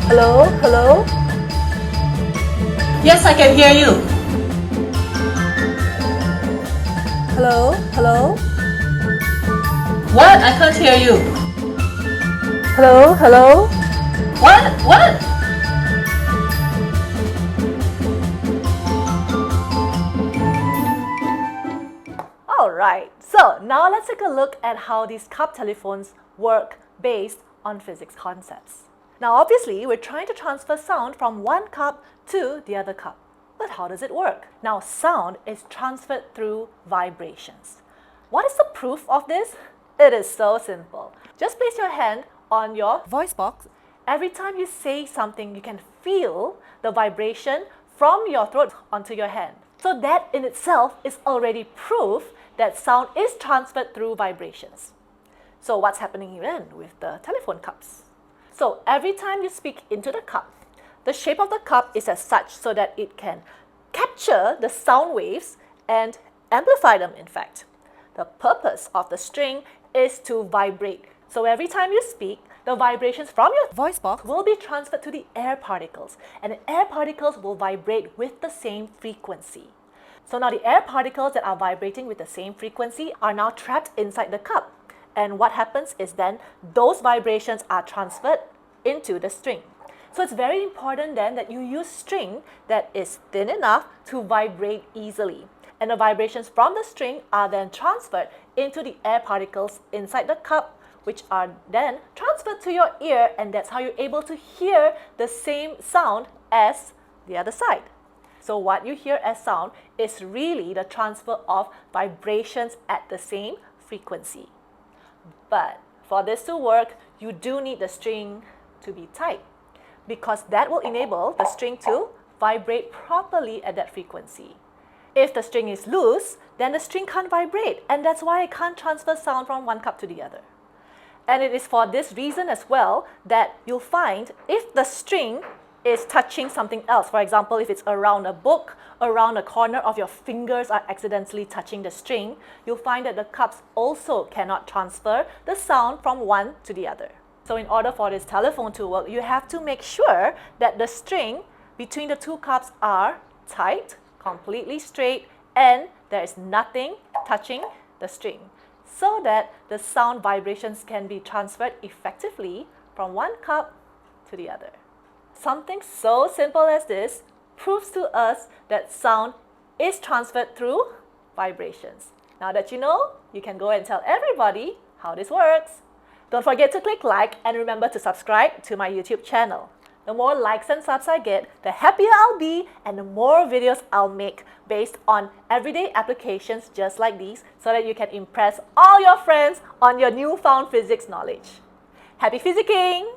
Hello? Hello? Yes, I can hear you. Hello? Hello? What? I can't hear you. Hello? Hello? What? What? Alright, so now let's take a look at how these cup telephones work based on physics concepts. Now obviously, we're trying to transfer sound from one cup to the other cup. But how does it work? Now sound is transferred through vibrations. What is the proof of this? It is so simple. Just place your hand on your voice box. Every time you say something, you can feel the vibration from your throat onto your hand. So that in itself is already proof that sound is transferred through vibrations. So what's happening then with the telephone cups? So every time you speak into the cup, the shape of the cup is as such so that it can capture the sound waves and amplify them, in fact. The purpose of the string is to vibrate. So every time you speak, the vibrations from your voice box will be transferred to the air particles, and the air particles will vibrate with the same frequency. So now the air particles that are vibrating with the same frequency are now trapped inside the cup. And what happens is then those vibrations are transferred into the string. So it's very important then that you use string that is thin enough to vibrate easily. And the vibrations from the string are then transferred into the air particles inside the cup, which are then transferred to your ear, and that's how you're able to hear the same sound as the other side. So what you hear as sound is really the transfer of vibrations at the same frequency. But for this to work, you do need the string to be tight, because that will enable the string to vibrate properly at that frequency. If the string is loose, then the string can't vibrate, and that's why it can't transfer sound from one cup to the other. And it is for this reason as well that you'll find if the string is touching something else, for example, if it's around a book, around a corner of your fingers are accidentally touching the string, you'll find that the cups also cannot transfer the sound from one to the other. So in order for this telephone to work, you have to make sure that the string between the two cups are tight, completely straight, and there is nothing touching the string, so that the sound vibrations can be transferred effectively from one cup to the other. Something so simple as this proves to us that sound is transferred through vibrations. Now that you know, you can go and tell everybody how this works. Don't forget to click like and remember to subscribe to my YouTube channel. The more likes and subs I get, the happier I'll be, and the more videos I'll make based on everyday applications just like these, so that you can impress all your friends on your newfound physics knowledge. Happy physicking!